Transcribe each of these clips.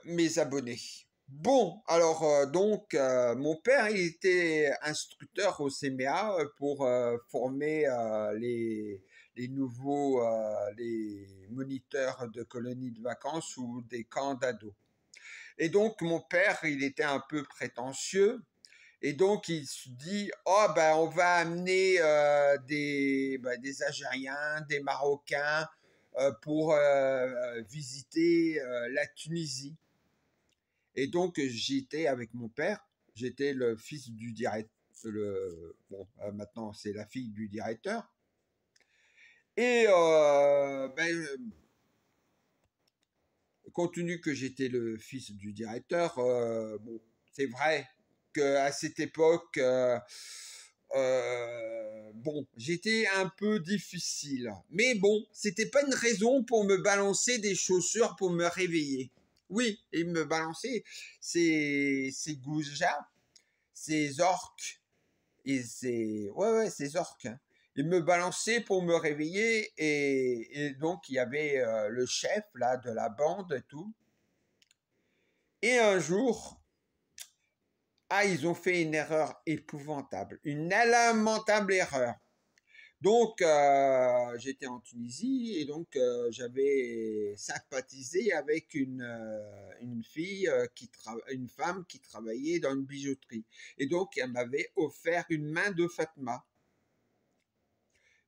Mes abonnés. Bon, alors donc mon père il était instructeur au CMA pour former les nouveaux les moniteurs de colonies de vacances ou des camps d'ados. Et donc mon père il était un peu prétentieux et donc il se dit oh ben on va amener des Algériens, des Marocains pour visiter la Tunisie. Et donc, j'étais avec mon père, j'étais le fils du directeur, bon, maintenant c'est la fille du directeur. Et compte tenu que j'étais le fils du directeur, bon, c'est vrai qu'à cette époque, bon, j'étais un peu difficile. Mais bon, c'était pas une raison pour me balancer des chaussures pour me réveiller. Oui, et me balancer ces goujats, ces orques, et ces orques, hein. Il me balançait pour me réveiller et donc il y avait le chef là de la bande et tout. Et un jour, ils ont fait une erreur épouvantable, une lamentable erreur. Donc, j'étais en Tunisie et donc j'avais sympathisé avec une fille, une femme qui travaillait dans une bijouterie. Et donc, elle m'avait offert une main de Fatma.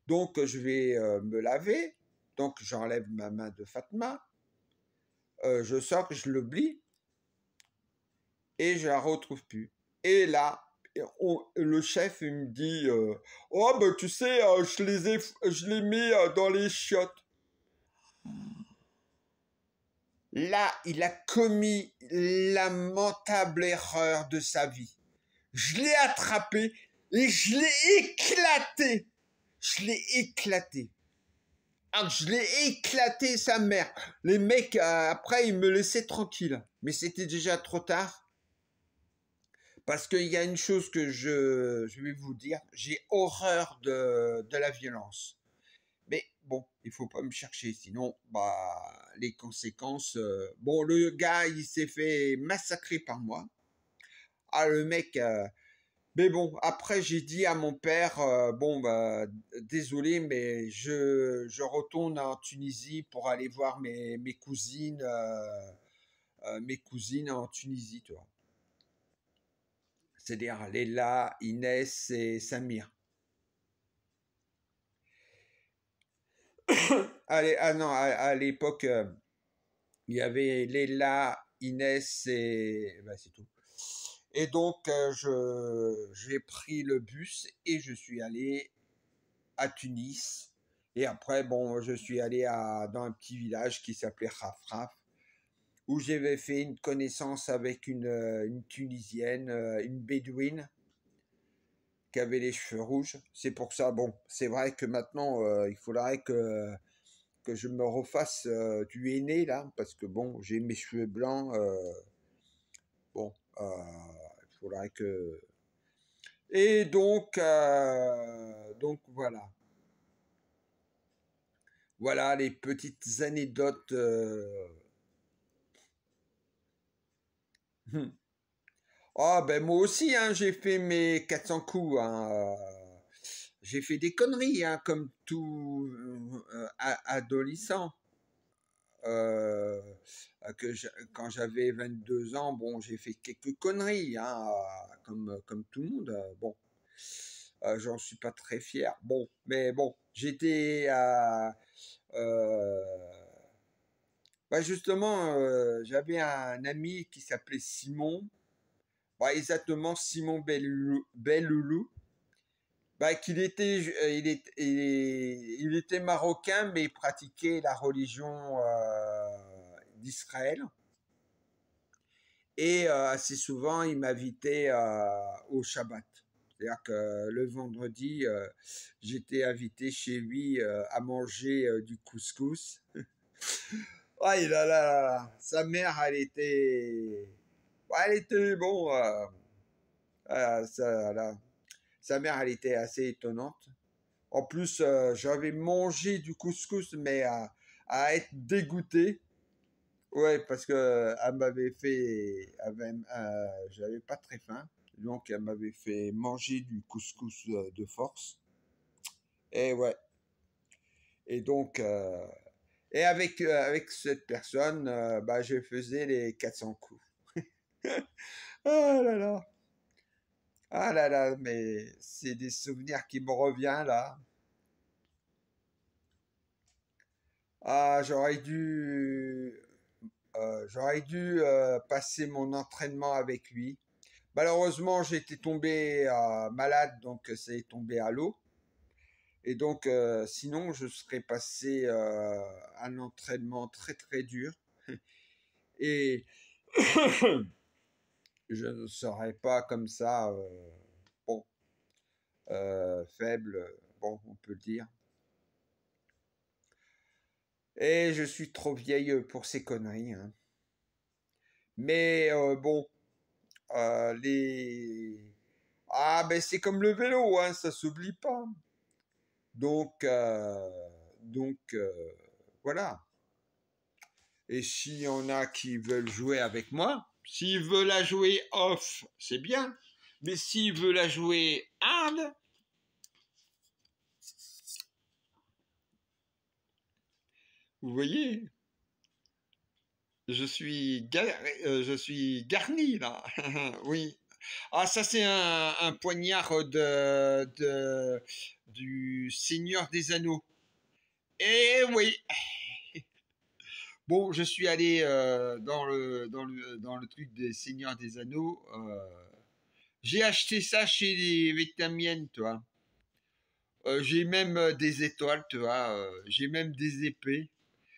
Donc, je vais me laver. Donc, j'enlève ma main de Fatma. Je sors, je l'oublie et je la retrouve plus. Et là, le chef il me dit oh ben tu sais je les mets dans les chiottes. Là, il a commis la lamentable erreur de sa vie. Je l'ai attrapé et je l'ai éclaté. Je l'ai éclaté. Je l'ai éclaté sa mère. Les mecs après ils me laissaient tranquille, mais c'était déjà trop tard. Parce qu'il y a une chose que je vais vous dire, j'ai horreur de la violence. Mais bon, il faut pas me chercher, sinon, les conséquences. Bon, le gars, il s'est fait massacrer par moi. Le mec. Mais bon, après, j'ai dit à mon père, bon, désolé, mais je retourne en Tunisie pour aller voir mes cousines en Tunisie, tu vois. C'est-à-dire Léla, Inès et Samir. Allez, non, à l'époque, il y avait Léla, Inès et c'est tout. Et donc, j'ai pris le bus et je suis allé à Tunis. Et après, bon, je suis allé dans un petit village qui s'appelait Rafraf, où j'avais fait une connaissance avec une Tunisienne, une Bédouine, qui avait les cheveux rouges. C'est pour ça, bon, c'est vrai que maintenant, il faudrait que je me refasse du henné, là, parce que bon, j'ai mes cheveux blancs. Bon, il faudrait que... Et donc voilà. Voilà les petites anecdotes. Ben moi aussi, hein, j'ai fait mes 400 coups, hein. J'ai fait des conneries, hein, comme tout adolescent. Euh, Quand j'avais 22 ans, bon, j'ai fait quelques conneries, hein, comme tout le monde. Bon, j'en suis pas très fier. Bon, mais bon, j'étais justement, j'avais un ami qui s'appelait Simon, exactement Simon Belloulou, qu'il était, il était marocain, mais il pratiquait la religion d'Israël. Et assez souvent, il m'invitait au Shabbat. C'est-à-dire que le vendredi, j'étais invité chez lui à manger du couscous. Sa mère, elle était bon. Sa mère, elle était assez étonnante. En plus, j'avais mangé du couscous, mais à être dégoûté. Ouais, parce que elle m'avait fait, j'avais pas très faim, donc elle m'avait fait manger du couscous de force. Et ouais, et donc, et avec cette personne, bah, je faisais les 400 coups. Ah là là, ah là là, mais c'est des souvenirs qui me reviennent là. Ah, j'aurais dû passer mon entraînement avec lui. Malheureusement, j'étais tombé malade, donc c'est tombé à l'eau. Et donc, sinon, je serais passé un entraînement très très dur. Et je ne serais pas comme ça, bon, faible, bon, on peut le dire. Et je suis trop vieille pour ces conneries, hein. Mais bon, les... Ah, ben c'est comme le vélo, hein, ça s'oublie pas. Donc, voilà. Et s'il y en a qui veulent jouer avec moi, s'ils veulent la jouer off, c'est bien. Mais s'ils veulent la jouer hard, vous voyez, je suis garni là. Oui. Ah, ça c'est un poignard du Seigneur des Anneaux. Eh oui. Bon, je suis allé dans le truc des Seigneurs des Anneaux. J'ai acheté ça chez les Vietnamiennes, toi. J'ai même des étoiles, tu vois. J'ai même des épées.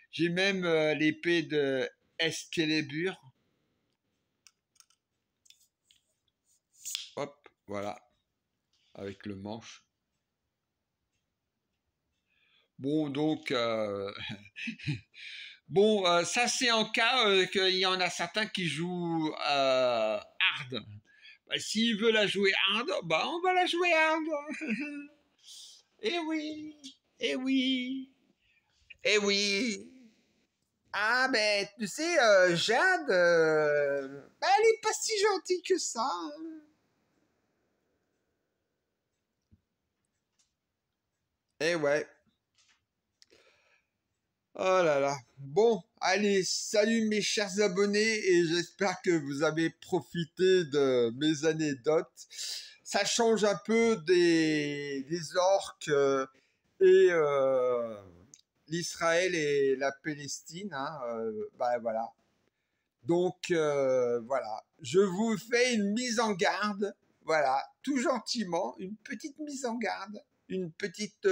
J'ai même l'épée de Excalibur. Hop, voilà, avec le manche. Bon, donc, bon, ça c'est en cas qu'il y en a certains qui jouent hard. Bah, s'il veut la jouer hard, bah on va la jouer hard. Eh oui, eh oui, eh oui. Ah ben, tu sais, Jade, bah, elle est pas si gentille que ça, hein. Eh ouais. Oh là là. Bon, allez, salut mes chers abonnés et j'espère que vous avez profité de mes anecdotes. Ça change un peu des orques et l'Israël et la Palestine, hein, bah voilà. Donc voilà, je vous fais une mise en garde, voilà, tout gentiment, une petite mise en garde, une petite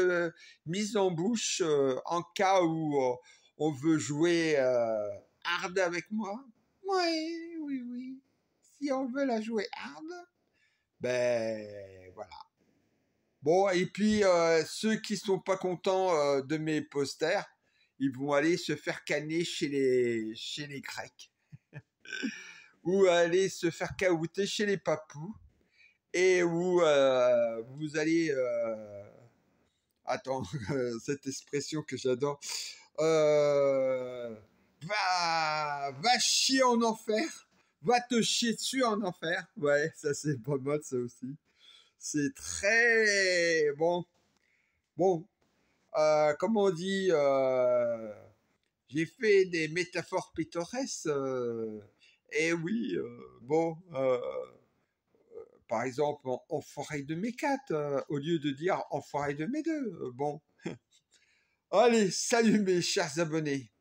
mise en bouche en cas où on veut jouer hard avec moi. Oui, oui, oui. Si on veut la jouer hard, ben voilà. Bon, et puis ceux qui sont pas contents de mes posters, ils vont aller se faire canner chez les Grecs ou aller se faire caouter chez les papous et où vous allez attends cette expression que j'adore euh, va chier en enfer, va te chier dessus en enfer. Ouais, ça c'est pas mal, ça aussi, c'est très bon. Comme on dit, j'ai fait des métaphores pittoresques, et oui, bon, par exemple, enfoiré de mes quatre, au lieu de dire enfoiré de mes deux. Bon. Allez, salut mes chers abonnés.